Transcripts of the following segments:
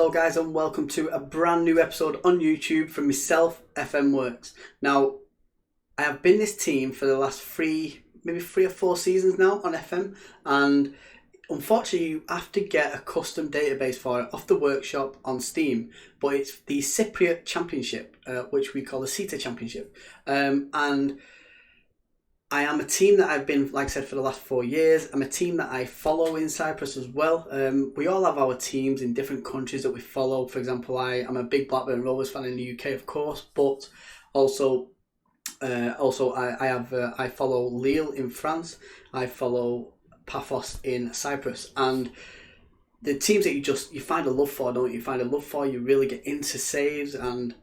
Hello guys and welcome to a brand new episode on YouTube from myself, FM Works. Now, I have been this team for the last maybe three or four seasons now on FM, and unfortunately you have to get a custom database for it off the workshop on Steam, but it's the Cypriot Championship, which we call the CETA Championship, and I am a team that I've been, like I said, for the last 4 years. I'm a team that I follow in Cyprus as well. We all have our teams in different countries that we follow. For example, I'm a big Blackburn Rovers fan in the UK, of course, but also I follow Lille in France. I follow Paphos in Cyprus, and the teams that you find a love for, don't you? You find a love for. You really get into saves and.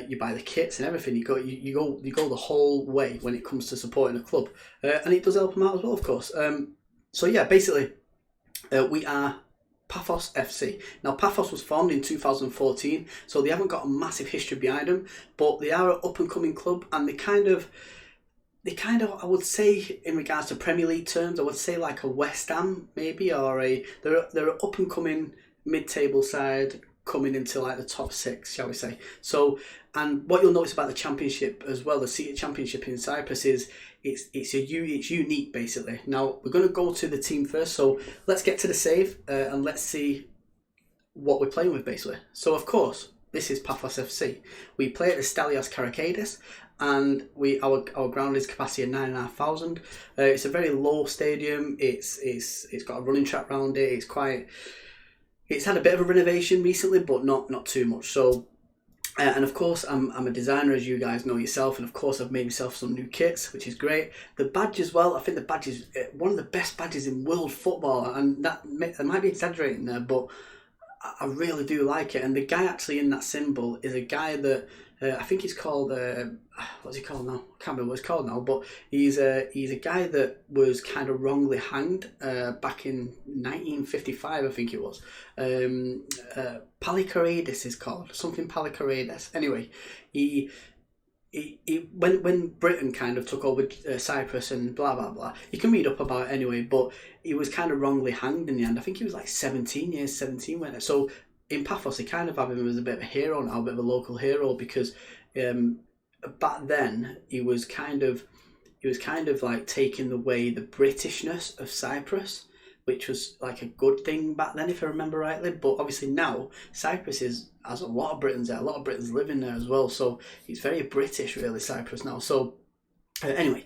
You buy the kits and everything. You go the whole way when it comes to supporting a club, and it does help them out as well, of course. So yeah, basically, we are Pafos FC. Now, Pafos was formed in 2014, so they haven't got a massive history behind them, but they are an up and coming club, and they kind of, I would say, in regards to Premier League terms, I would say like a West Ham maybe, or they're an up and coming mid-table side, coming into like the top six, shall we say. So, and what you'll notice about the championship as well, the CETA Championship in Cyprus, is it's unique basically. Now we're going to go to the team first, so let's get to the save and let's see what we're playing with basically. So of course this is Paphos FC. We play at the Stelios Karakadis, and our ground is capacity of 9,500. It's a very low stadium. It's got a running track around it. It's had a bit of a renovation recently, but not too much. So, and of course, I'm a designer, as you guys know yourself, and of course I've made myself some new kits, which is great. The badge as well, I think the badge is one of the best badges in world football, and I might be exaggerating there, but I really do like it. And the guy actually in that symbol is a guy that I think he's called, what's he called now? I can't remember what he's called now, but he's a guy that was kind of wrongly hanged back in 1955, I think it was. Palikaridis is called, something Palikaridis. Anyway, he when Britain kind of took over Cyprus and blah blah blah, you can read up about it anyway, but he was kind of wrongly hanged in the end. I think he was like 17 when it. So in Paphos, they kind of have him as a bit of a hero now, a bit of a local hero, because back then he was kind of like taking away the Britishness of Cyprus, which was like a good thing back then, if I remember rightly. But obviously now Cyprus has a lot of Britons there, a lot of Britons living there as well, so it's very British really, Cyprus now. So anyway,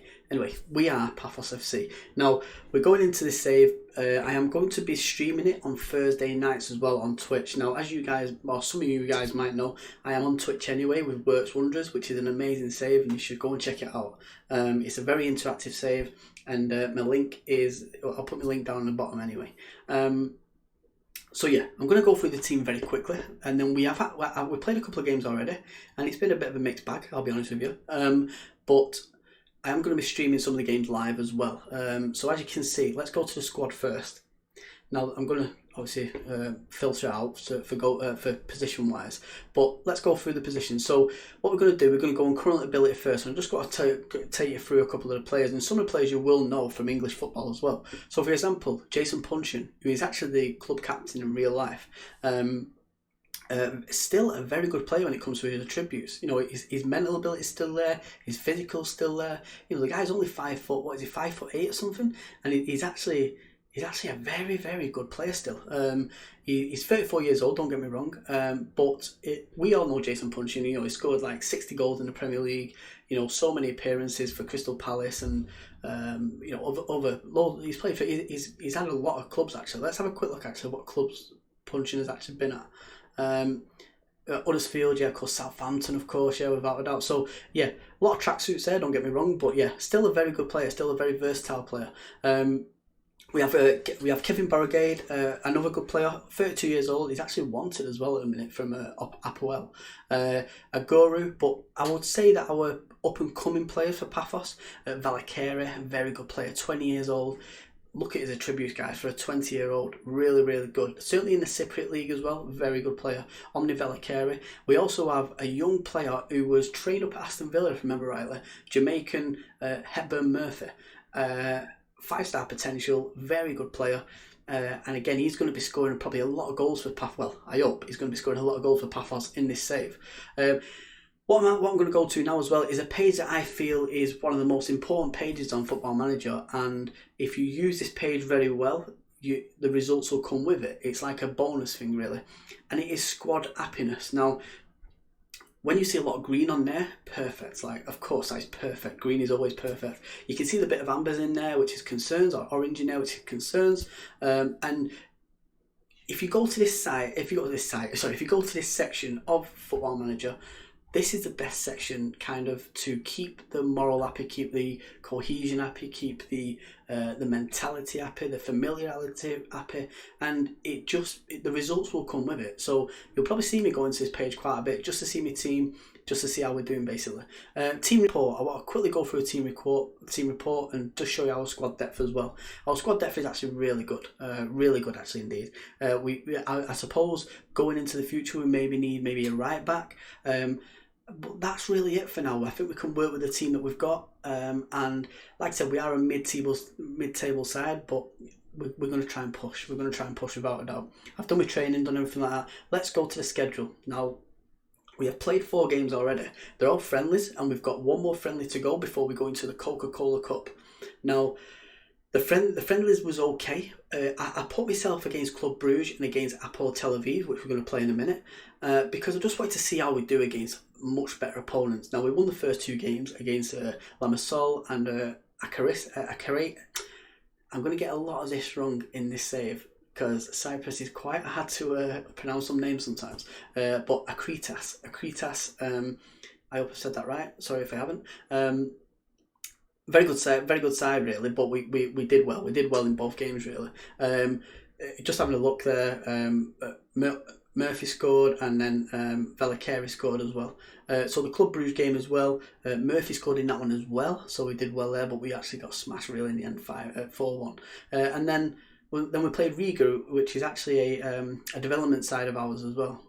we are Pafos FC. Now we're going into this save. I am going to be streaming it on Thursday nights as well on Twitch. Now, as you guys, or some of you guys might know, I am on Twitch anyway with Works Wonders, which is an amazing save, and you should go and check it out. It's a very interactive save, and my link is, I'll put my link down in the bottom anyway. So yeah, I'm going to go through the team very quickly, and then we played a couple of games already, and it's been a bit of a mixed bag, I'll be honest with you. But I am going to be streaming some of the games live as well. So as you can see, let's go to the squad first. Now I'm going to obviously filter out for position wise, but let's go through the positions. So what we're going to do, we're going to go on current ability first, and I'm just going to take you through a couple of the players, and some of the players you will know from English football as well. So for example, Jason Punchin, who is actually the club captain in real life, still a very good player when it comes to his attributes. You know, his mental ability is still there, his physical is still there. You know, the guy's only 5 foot. What is he, 5'8" or something? And he's actually a very, very good player still. He's 34 years old. Don't get me wrong. But we all know Jason Punchin. You know, he scored like 60 goals in the Premier League. You know, so many appearances for Crystal Palace, and you know, he's played for. He's had a lot of clubs actually. Let's have a quick look actually what clubs Punchin has actually been at. Huddersfield, yeah, of course, Southampton, of course, yeah, without a doubt. So yeah, a lot of tracksuits there, don't get me wrong, but yeah, still a very good player, still a very versatile player. We have Kevin Beauregard, another good player, 32 years old. He's actually wanted as well at the minute from Hapoel. A guru, but I would say that our up and coming player for Paphos, Valakere, very good player, 20 years old. Look at his attributes, guys, for a 20-year-old. Really, really good. Certainly in the Cypriot League as well. Very good player. Omni Velakere. We also have a young player who was trained up at Aston Villa, if I remember rightly. Jamaican Hepburn Murphy. 5-star potential. Very good player. And again, he's going to be scoring probably a lot of goals for Paphos. Well, I hope he's going to be scoring a lot of goals for Paphos in this save. What I'm going to go to now as well is a page that I feel is one of the most important pages on Football Manager, and if you use this page very well, the results will come with it. It's like a bonus thing, really, and it is squad happiness. Now, when you see a lot of green on there, perfect. Like, of course, that's perfect. Green is always perfect. You can see the bit of ambers in there, which is concerns, or orange in there, which is concerns. And if you go to this section of Football Manager, this is the best section kind of to keep the moral happy, keep the cohesion happy, keep the mentality happy, the familiarity happy, and the results will come with it. So you'll probably see me go into this page quite a bit just to see my team, just to see how we're doing basically. Team report, I want to quickly go through a team report and just show you our squad depth as well. Our squad depth is actually really good actually indeed. I suppose going into the future we maybe need a right back. But that's really it for now. I think we can work with the team that we've got, and like I said, we are a mid-table side, but we're going to try and push. We're going to try and push without a doubt. I've done my training, done everything like that. Let's go to the schedule now. We have played 4 games already. They're all friendlies, and we've got one more friendly to go before we go into the Coca Cola Cup. Now, the friendlies was okay. I put myself against Club Bruges and against Hapoel Tel Aviv, which we're going to play in a minute, because I just wanted to see how we do against much better opponents. Now, we won the first 2 games against Limassol and Akarit. I'm going to get a lot of this wrong in this save because Cyprus is quite hard to pronounce some names sometimes. But Akritas, I hope I said that right. Sorry if I haven't. Very good side really, but we did well. We did well in both games really. Just having a look there, Murphy scored and then Valakari scored as well. So the Club Bruges game as well, Murphy scored in that one as well, so we did well there, but we actually got smashed really in the end, 4-1. And then we played Riga, which is actually a development side of ours as well.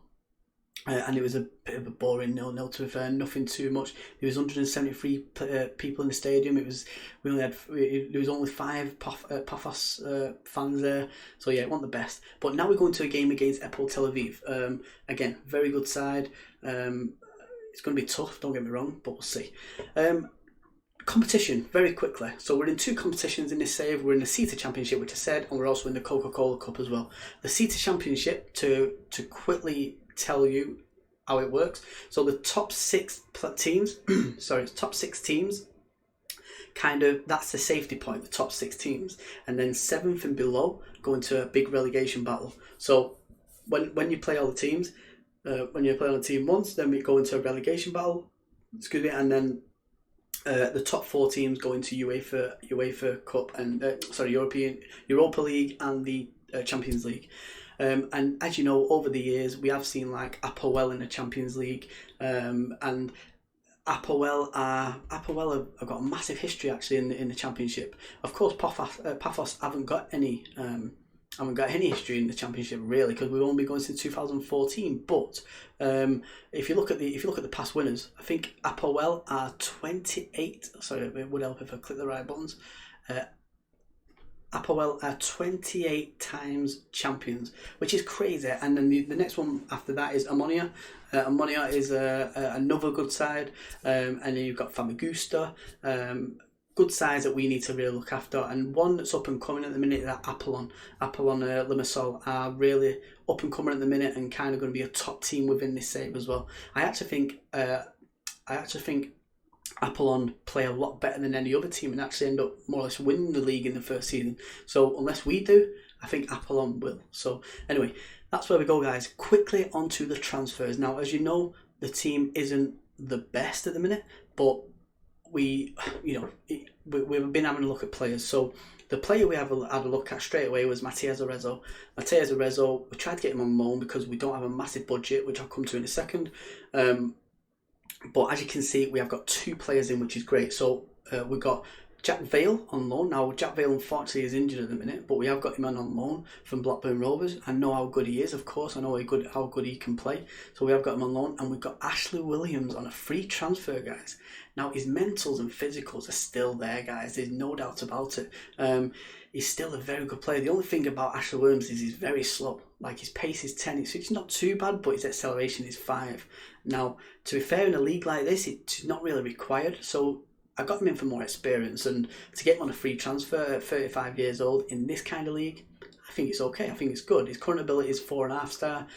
And it was a bit of a boring 0-0 to be fair, nothing too much. There was 173 people in the stadium. There was only 5 Paphos fans there. So yeah, it wasn't the best. But now we're going to a game against Hapoel Tel Aviv. Again, very good side. It's going to be tough, don't get me wrong, but we'll see. Competition, very quickly. So we're in 2 competitions in this save. We're in the CETA Championship, which I said, and we're also in the Coca Cola Cup as well. The CETA Championship, to quickly tell you how it works. So the top 6 teams, top 6 teams, kind of, that's the safety point, the top 6 teams. And then 7th and below go into a big relegation battle. So when you play all the teams, when you play on a team once, then we go into a relegation battle, and then the top 4 teams go into UEFA Cup and Europa League and the Champions League. And as you know, over the years, we have seen like Hapoel in the Champions League, and Hapoel have got a massive history actually in the Championship. Of course, Paphos haven't got any history in the Championship really, because we've only been going since 2014. But if you look at the past winners, I think Hapoel are 28. Sorry, it would help if I click the right buttons. Hapoel are 28 times champions, which is crazy. And then the next one after that is Ammonia. Ammonia is another good side, and then you've got Famagusta. Good sides that we need to really look after, and one that's up and coming at the minute is Apollon. Limassol are really up and coming at the minute and kind of going to be a top team within this save as well. I actually think Apollon play a lot better than any other team and actually end up more or less winning the league in the first season. So unless we do, I think Apollon will. So anyway, that's where we go, guys. Quickly onto the transfers. Now, as you know, the team isn't the best at the minute, but we've been having a look at players. So the player we had a look at straight away was Matías Arezzo. We tried to get him on loan because we don't have a massive budget, which I'll come to in a second. But as you can see, we have got 2 players in, which is great. So we've got Jack Vale on loan. Now, Jack Vale unfortunately is injured at the minute, but we have got him on loan from Blackburn Rovers. I know how good he is, of course. I know how good he can play. So we have got him on loan, and we've got Ashley Williams on a free transfer, guys. Now, his mentals and physicals are still there, guys. There's no doubt about it. He's still a very good player. The only thing about Ashley Williams is he's very slow. Like, his pace is 10, so it's not too bad, but his acceleration is 5. Now, to be fair, in a league like this, it's not really required. So I got him in for more experience, and to get him on a free transfer at 35 years old in this kind of league, I think it's okay. I think it's good. His current ability is 4.5 star.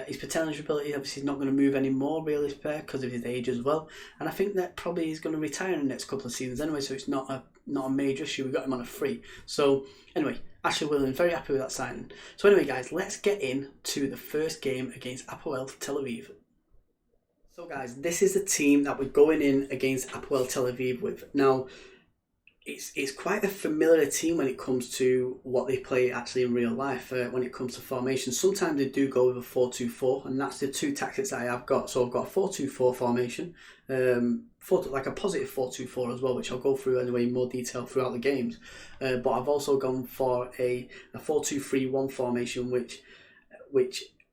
His potential ability, obviously, is not going to move anymore, really, because of his age as well. And I think that probably he's going to retire in the next couple of seasons anyway, so it's not a major issue. We got him on a free. So anyway, Ashley Williams, very happy with that signing. So anyway, guys, let's get into the first game against Hapoel Tel Aviv. So guys, this is the team that we're going in against Hapoel Tel Aviv with. Now, it's quite a familiar team when it comes to what they play actually in real life. When it comes to formation, sometimes they do go with a 4-2-4, and that's the two tactics that I have got. So I've got a 4-2-4 formation, like a positive 4-2-4 as well, which I'll go through anyway in more detail throughout the games. But I've also gone for a 4-2-3-1 formation, which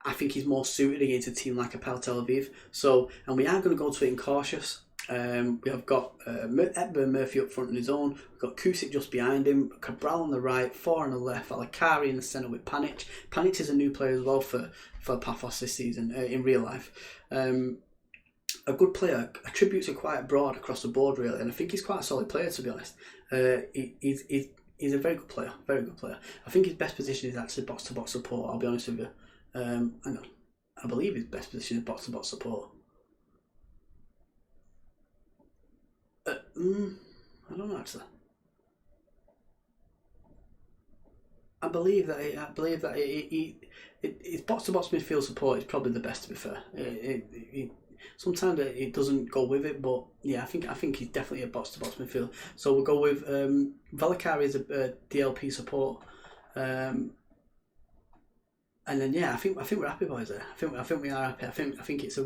I think is more suited against a team like Hapoel Tel Aviv. So, and we are going to go to it in cautious. We have got Etburn Murphy up front on his own. We've got Kusic just behind him, Cabral on the right, 4 on the left, Alakari in the centre with Panic. Panic is a new player as well for Paphos this season in real life. A good player. Attributes are quite broad across the board really, and I think he's quite a solid player, to be honest. He's a very good player, very good player. I think his best position is actually box-to-box support, I'll be honest with you. Hang on. I believe his best position is box-to-box support. I don't know actually. I believe that his box-to-box midfield support is probably the best, to be fair. Sometimes it doesn't go with it, but yeah, I think he's definitely a box-to-box midfield. So we'll go with Valakari as a DLP support. And then yeah, I think we're happy, boys. There, I think we are happy. I think it's the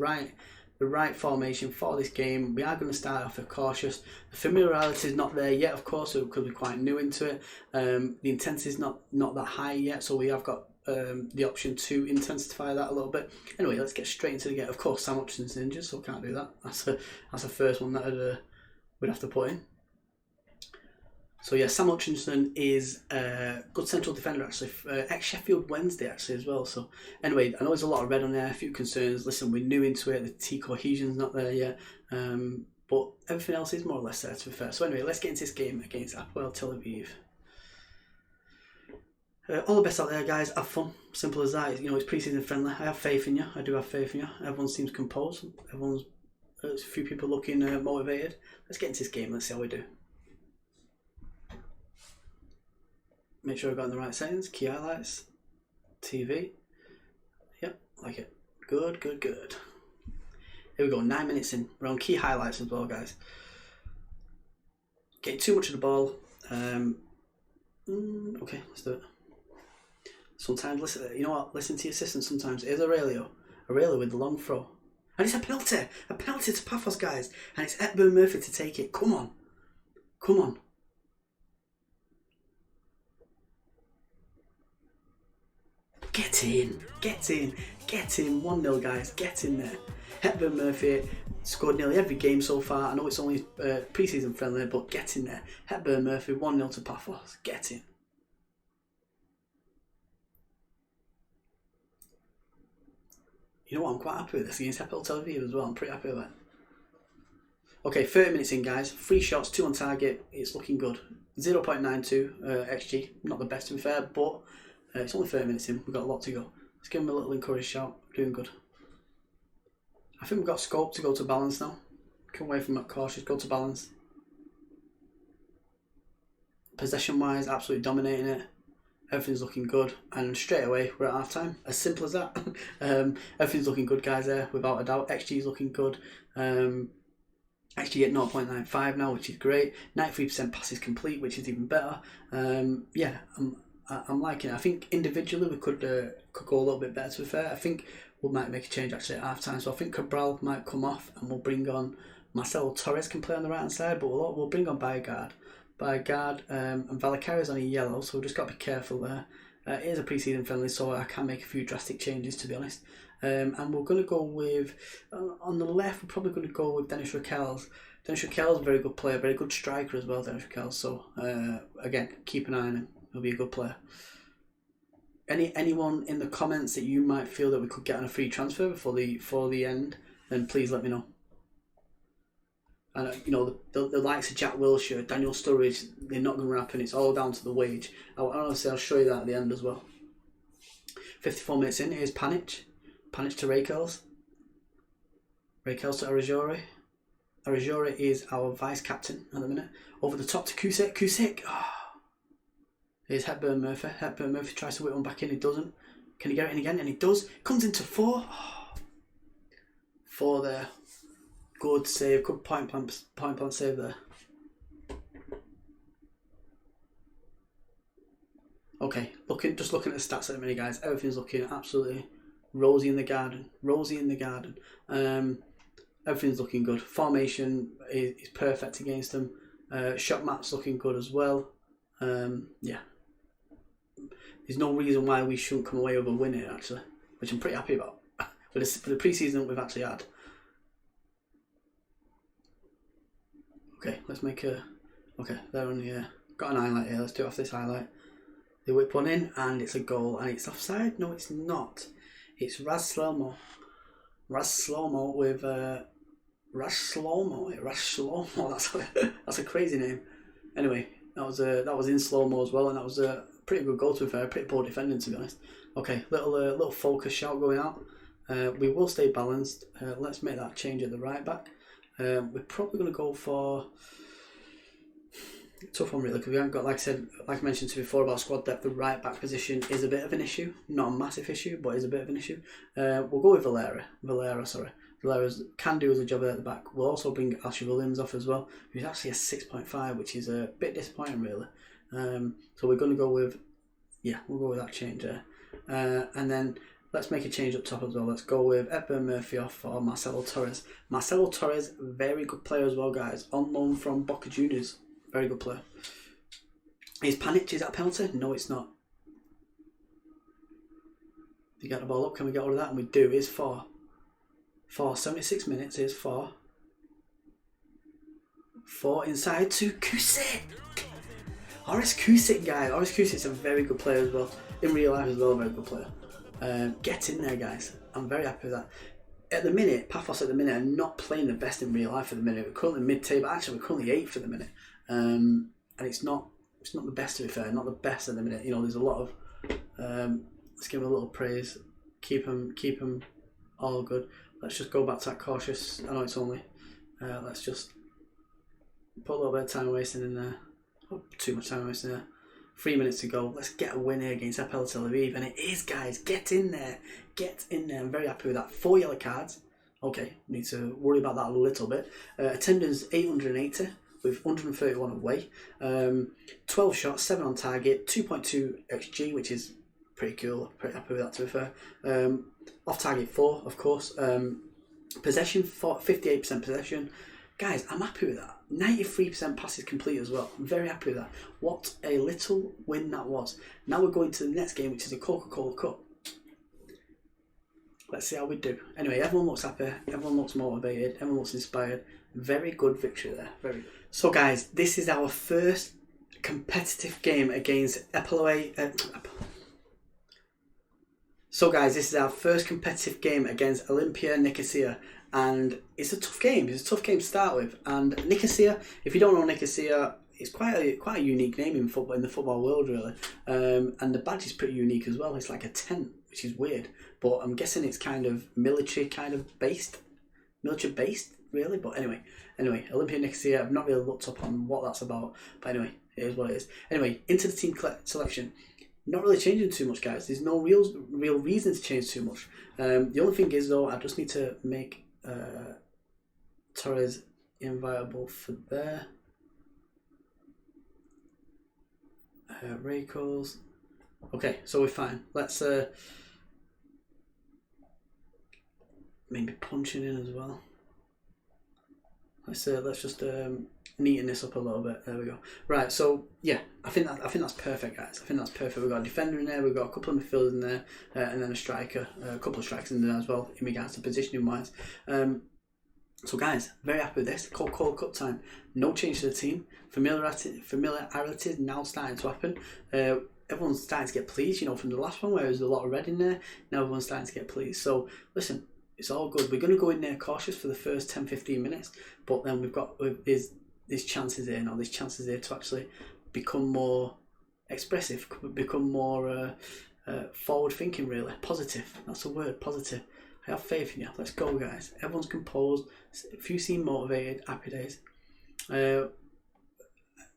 right formation for this game. We are going to start off with cautious. The familiarity is not there yet, of course, so because we're quite new into it. The intensity is not that high yet, so we have got the option to intensify that a little bit. Anyway, let's get straight into the game. Of course, Sam Hutchinson's injured, so can't do that. That's the first one that we'd have to put in. So yeah, Sam Hutchinson is a good central defender actually, ex-Sheffield Wednesday actually as well. So anyway, I know there's a lot of red on there, a few concerns. Listen, we're new into it, the team cohesion's not there yet, but everything else is more or less there, to be fair. So anyway, let's get into this game against Hapoel Tel Aviv. All the best out there, guys. Have fun. Simple as that. You know, it's pre-season friendly. I have faith in you. I do have faith in you. Everyone seems composed. There's a few people looking motivated. Let's get into this game. Let's see how we do. Make sure I've got in the right settings. Key highlights. TV. Yep, like it. Good. Here we go. 9 minutes in. We're on key highlights as well, guys. Getting too much of the ball. Okay, let's do it. Sometimes listen. You know what? Listen to your assistant. Sometimes it is Aurelio with the long throw, and it's a penalty to Paphos, guys, and it's Etburn Murphy to take it. Come on. Get in. 1-0, guys. Get in there. Etburn Murphy scored nearly every game so far. I know it's only pre-season friendly, but get in there. Etburn Murphy, 1-0 to Paphos. Get in. You know what? I'm quite happy with this against Hapoel Tel Aviv as well. I'm pretty happy with that. Okay, 30 minutes in, guys. 3 shots, 2 on target. It's looking good. 0.92 XG. Not the best, to be fair, but it's only 30 minutes in. We've got a lot to go. Let's give him a little encourage shout. Doing good. I think we've got scope to go to balance now. Come away from that cautious, go to balance. Possession-wise, absolutely dominating it. Everything's looking good, and straight away we're at half time. As simple as that. Everything's looking good, guys, there, without a doubt. XG is looking good. XG at 0.95 now, which is great. 93% passes complete, which is even better. Yeah, I'm liking it. I think individually we could go a little bit better, to be fair. I think we might make a change actually at half time. So I think Cabral might come off, and we'll bring on Marcelo Torres can play on the right hand side, but we'll bring on Bygaard. by a guard, and Valakari's on a yellow, so we've just got to be careful there. It is a pre-season friendly, so I can make a few drastic changes, to be honest. And we're going to go with, on the left, we're probably going to go with Dennis Raquels. Dennis Raquels, a very good player, very good striker as well, Dennis Raquels. So, again, keep an eye on him. He'll be a good player. Anyone in the comments that you might feel that we could get on a free transfer before the end, then please let me know. And the likes of Jack Wilshere, Daniel Sturridge, they're not going to happen. It's all down to the wage. Honestly, I'll show you that at the end as well. 54 minutes in, here's Panic to Raquels. Raquels to Arajore. Arajore is our vice captain at the minute. Over the top to Kusik. Oh. Here's Hepburn Murphy. Hepburn Murphy tries to whip one back in. He doesn't. Can he get it in again? And he does. Comes into 4. Oh. 4 there. Good save. Good point blank save there. Okay, just looking at the stats at the minute, guys. Everything's looking absolutely rosy in the garden. Everything's looking good. Formation is perfect against them. Shot map's looking good as well. Yeah. There's no reason why we shouldn't come away with a win here, actually, which I'm pretty happy about. For the pre-season we've actually had. Okay, let's make a... Okay, they're on the... got an highlight here. Let's do it off this highlight. They whip one in, and it's a goal. And it's offside? No, it's not. It's Raz Slomo. Raz Slomo with... Raz Slomo. That's a crazy name. Anyway, that was in slow-mo as well, and that was a pretty good goal, to be fair. Pretty poor defending, to be honest. Okay, little focus shot going out. We will stay balanced. Let's make that change at the right back. We're probably going to go for... Tough one, really, because we haven't got, like I mentioned to you before about squad depth, the right back position is a bit of an issue. Not a massive issue, but is a bit of an issue. We'll go with Valera, Valera's can do as a job at the back. We'll also bring Ashley Williams off as well, who's actually a 6.5, which is a bit disappointing, really. So we're going to go with, we'll go with that change there. And then let's make a change up top as well. Let's go with Hepburn Murphy off for Marcelo Torres. Marcelo Torres, very good player as well, guys. On loan from Boca Juniors. Very good player. Is Panic, is that a penalty? No, it's not. You get the ball up, can we get all of that? And we do. It's 4. 76 minutes is 4. 4 inside to Kusik. Horace Kusik, guys. Horace Kusik's a very good player as well. In real life as well, a very good player. Get in there, guys. I'm very happy with that. At the minute, Paphos at the minute are not playing the best in real life at the minute. We're currently mid-table. Actually, we're currently 8th at the minute. And it's not the best, to be fair. Not the best at the minute. There's a lot of... let's give them a little praise. Keep them all good. Let's just go back to that cautious. I know it's only... let's just put a little bit of time wasting in there. Oh, too much time wasting there. 3 minutes to go. Let's get a win here against Hapoel Tel Aviv. And it is, guys. Get in there. Get in there. I'm very happy with that. 4 yellow cards. Okay, need to worry about that a little bit. Attendance 880 with 131 away. 12 shots, 7 on target, 2.2 XG, which is pretty cool. Pretty happy with that, to be fair. Off target 4, of course. Possession, 58% possession. Guys, I'm happy with that. 93% passes complete as well. I'm very happy with that. What a little win that was. Now we're going to the next game, which is the Coca Cola Cup. Let's see how we do. Anyway, everyone looks happy. Everyone looks motivated. Everyone looks inspired. Very good victory there. Very good. So, guys, this is our first competitive game against So, guys, this is our first competitive game against Olympia Nicosia. And it's a tough game. It's a tough game to start with. And Nicosia, if you don't know Nicosia, it's quite a unique name in football, in the football world, really. And the badge is pretty unique as well. It's like a tent, which is weird. But I'm guessing it's kind of military based, really. But anyway, Olympia Nicosia. I've not really looked up on what that's about. But anyway, it is what it is. Anyway, into the team selection. Not really changing too much, guys. There's no real reason to change too much. The only thing is, though, I just need to make Torres inviolable for there. Raycalls. Okay, so we're fine. Let's maybe punching in as well. Let's just neaten this up a little bit. There we go. Right, so yeah, I think that's perfect, guys. I think that's perfect. We've got a defender in there, we've got a couple of midfielders in there, and then a striker, a couple of strikers in there as well in regards to positioning wise. So guys, very happy with this. Coca Cola Cup time. No change to the team. Familiarity is now starting to happen. Everyone's starting to get pleased, from the last one where there was a lot of red in there. Now everyone's starting to get pleased. So listen, it's all good. We're going to go in there cautious for the first 10-15 minutes, but then we've got these chances here now. These chances here to actually become more expressive, become more forward thinking. Really positive. That's the word, positive. I have faith in you. Let's go, guys. Everyone's composed. If you seem motivated, happy days.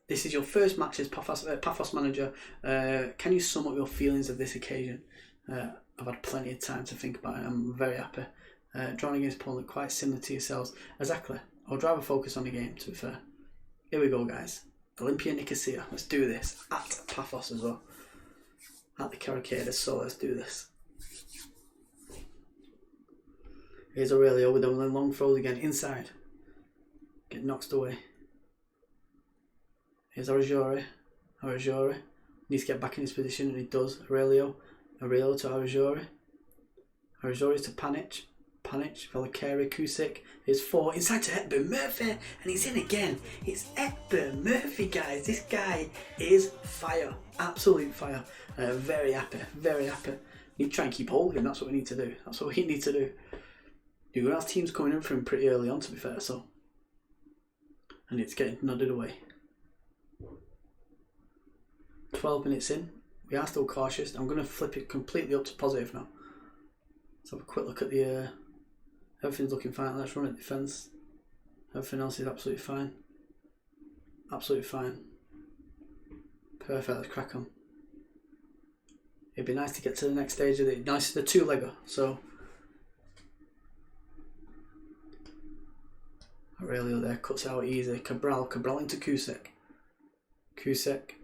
This is your first match as Paphos manager. Can you sum up your feelings of this occasion? I've had plenty of time to think about it. I'm very happy. Drawing against Poland, quite similar to yourselves. Exactly. I'll drive a focus on the game, to be fair. Here we go, guys. Olympia Nicosia. Let's do this. At Paphos as well. At the Caracades, so let's do this. Here's Aurelio with them long throws again, inside. Get knocked away. Here's Arajori. Needs to get back in his position, and he does. Aurelio to Arajori. Arajori to Panic, Velikari, Kusik. Here's 4, inside to Hepburn Murphy, and he's in again. It's Hepburn Murphy, guys. This guy is fire. Absolute fire. Very happy. Need to try and keep hold of him. That's what we need to do. You're going to have teams coming in for him pretty early on, to be fair, so. And it's getting nodded away. 12 minutes in. We are still cautious. I'm going to flip it completely up to positive now. Let's have a quick look at the... everything's looking fine. Let's run at defence. Everything else is absolutely fine. Perfect, let's crack on. It'd be nice to get to the next stage of the... Nice, the two-legger, so... Aurelio there cuts it out easy. Cabral into Kusek. Kusek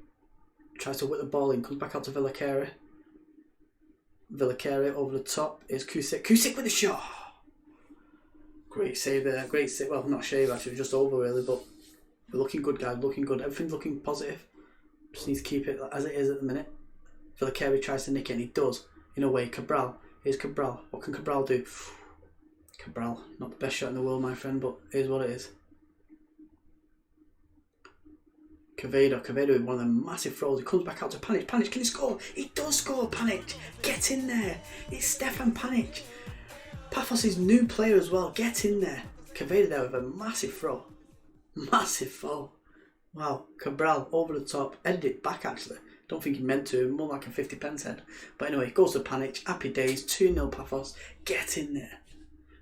tries to whip the ball in, comes back out to Velikari. Over the top is Kusek with the shot. Great save there. Great save. Well, not shave actually, just over really, but we're looking good, guys. Looking good. Everything's looking positive. Just need to keep it as it is at the minute. Velikari tries to nick it, and he does. In a way, Cabral. Here's Cabral. What can Cabral do? Cabral, not the best shot in the world, my friend, but here's what it is. Quevedo with one of them massive throws. He comes back out to Panic. Panic, can he score? He does score, Panic. Get in there. It's Stefan Panic. Paphos' new player as well. Get in there. Quevedo there with a massive throw. Wow, Cabral over the top. Headed it back actually. Don't think he meant to. More like a 50-pence head. But anyway, goes to Panic. Happy days. 2-0 Paphos. Get in there.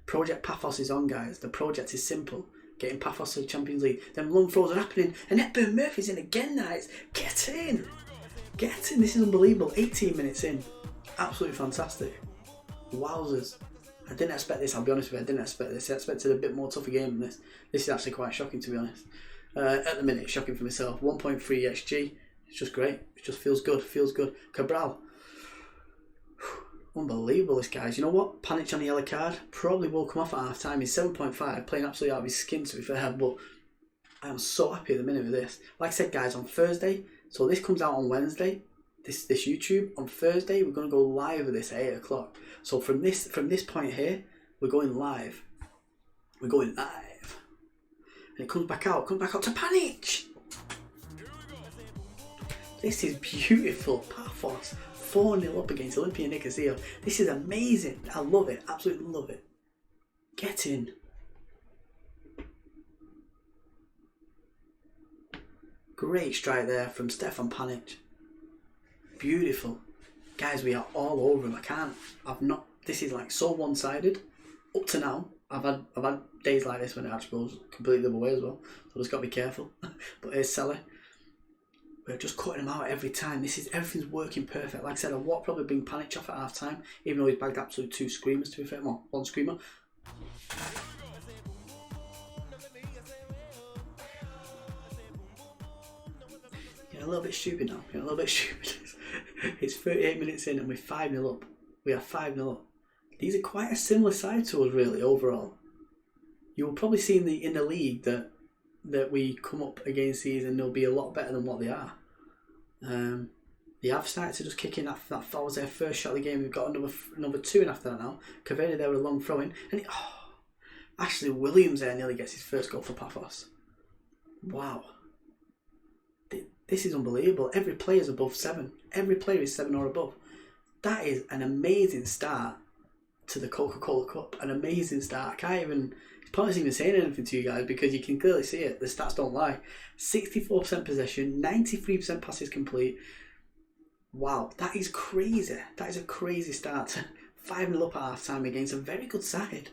Project Paphos is on, guys. The project is simple. Getting Paphos to the Champions League. Then long throws are happening. And Hepburn Murphy's in again, guys. Get in. This is unbelievable. 18 minutes in. Absolutely fantastic. Wowzers. I didn't expect this, I'll be honest with you. I didn't expect this. I expected a bit more tougher game than this. This is actually quite shocking, to be honest. At the minute, it's shocking for myself. 1.3 XG. It's just great. It just feels good. Cabral. Unbelievable, this guy's. You know what? Panic on the yellow card. Probably will come off at half time. He's 7.5, playing absolutely out of his skin, to be fair. But I am so happy at the minute with this. Like I said, guys, on Thursday. So this comes out on Wednesday. This YouTube on Thursday. We're going to go live with this at 8 o'clock. So from this point here, we're going live. And it comes back out to Panic. This is beautiful. Paphos 4-0 up against Olympia Nicosia. This is amazing. I love it. Absolutely love it. Get in. Great strike there from Stefan Panic. Beautiful. Guys, we are all over him. This is like so one-sided. Up to now, I've had days like this when it actually goes completely the other way as well. So just got to be careful. But here's Sally. We're just cutting him out every time. Everything's working perfect. Like I said, I would probably bring Panic off at half time, even though he's bagged absolute 2 screamers, to be fair. Well, 1 screamer. Getting a little bit stupid now. It's 38 minutes in and we're 5-0 up. We are 5-0 up. These are quite a similar side to us, really, overall. you will probably see in the league that we come up against these and they'll be a lot better than what they are. They have started to just kick in. That was their first shot of the game. We've got another two in after that now. Cavani there with a long throw in. And Ashley Williams there nearly gets his first goal for Paphos. Wow. This is unbelievable. Every player is above 7. Every player is 7 or above. That is an amazing start to the Coca Cola Cup. An amazing start. It's pointless even saying anything to you guys because you can clearly see it. The stats don't lie. 64% possession, 93% passes complete. Wow, that is crazy. That is a crazy start. 5-0 up at half time against a very good side.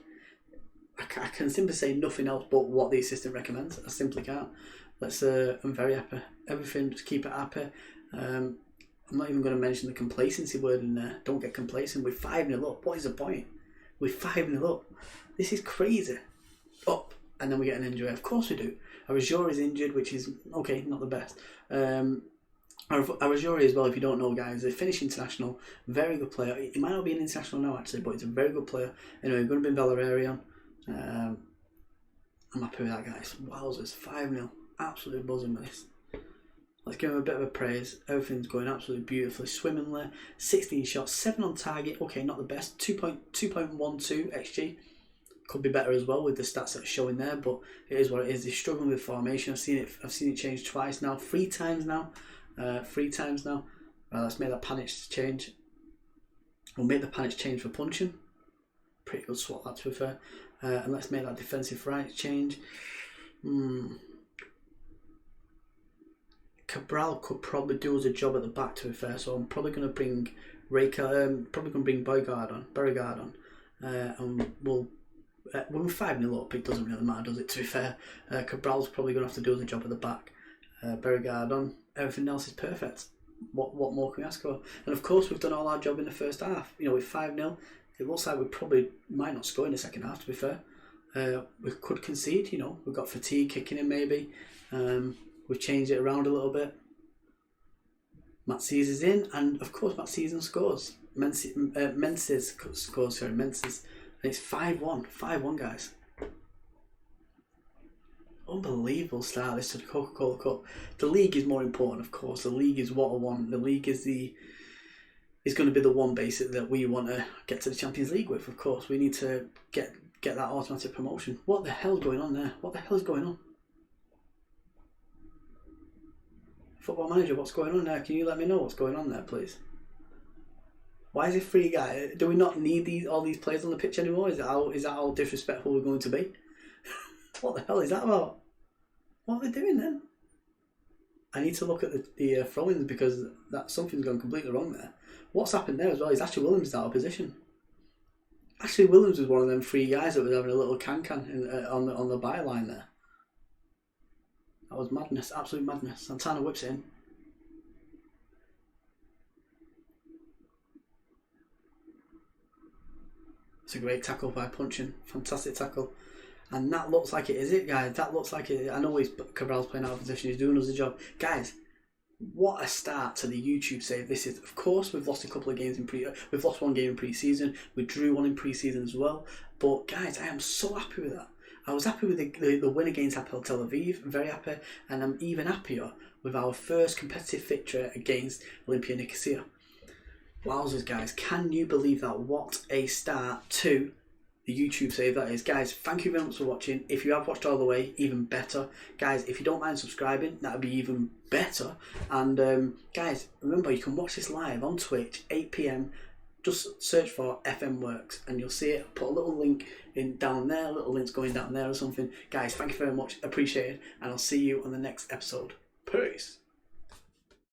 I can simply say nothing else but what the assistant recommends. I simply can't. I'm very happy. Everything, just keep it happy. I'm not even going to mention the complacency word in there. Don't get complacent. We're 5-0 up. What is the point? We're 5-0 up. This is crazy. Up, and then we get an injury. Of course we do. Arajori is injured, which is, okay, not the best. Arajori as well, if you don't know, guys, a Finnish international, very good player. He might not be an international now, actually, but he's a very good player. Anyway, we're going to be Valerian. I'm happy with that, guys. Wowzers, 5-0. Absolutely buzzing with this. Let's give him a bit of a praise. Everything's going absolutely beautifully, swimmingly. 16 shots, 7 on target. Okay, not the best. 2.12 XG. Could be better as well with the stats that are showing there, but it is what it is. They're struggling with formation. I've seen it change twice now. 3 times now. 3 times now. Let's make that Panic change. We'll make the Panic change for punching. Pretty good swap, that, to be fair. And let's make that defensive right change. Cabral could probably do us a job at the back, to be fair. So I'm probably going to bring Beauregard on, and we're 5-0 up. It doesn't really matter, does it? To be fair, Cabral's probably going to have to do us a job at the back. Beauregard on. Everything else is perfect. What more can we ask for? And of course, we've done all our job in the first half. You know, with 5-0, it looks like we probably might not score in the second half. To be fair, we could concede. You know, we've got fatigue kicking in maybe. We've changed it around a little bit. Matt Caesar's in, and of course Matt Caesar scores. Menzies scores, sorry, Menzies. And it's 5-1. 5-1, guys. Unbelievable start this to the Coca Cola Cup. The league is more important, of course. The league is what I want. The league is going to be the one basic that we want to get to the Champions League with, of course. We need to get that automatic promotion. What the hell's going on there? What the hell is going on? Football Manager, what's going on there? Can you let me know what's going on there, please? Why is it free guy? Do we not need all these players on the pitch anymore? Is that how disrespectful we're going to be? What the hell is that about? What are they doing then? I need to look at the throw-ins because something's gone completely wrong there. What's happened there as well is Ashley Williams is out of position. Ashley Williams was one of them 3 guys that was having a little can-can on the byline there. That was madness, absolute madness. Santana whips it in. It's a great tackle by Punchin. Fantastic tackle. And that looks like it, is it, guys? That looks like it. I know Cabral's playing out of position. He's doing us a job. Guys, what a start to the YouTube save this is. Of course, we've lost a couple of games we've lost 1 game in pre-season. We drew 1 in pre-season as well. But, guys, I am so happy with that. I was happy with the win against Hapoel Tel Aviv, very happy, and I'm even happier with our first competitive victory against Olympia Nicosia. Wowzers, guys, can you believe that? What a start to the YouTube save that is. Guys, thank you very much for watching. If you have watched all the way, even better. Guys, if you don't mind subscribing, that would be even better. And guys, remember, you can watch this live on Twitch, 8 PM. Just search for FM Works and you'll see it. Put a little link in down there, little links going down there or something. Guys, thank you very much. Appreciate it. And I'll see you on the next episode. Peace.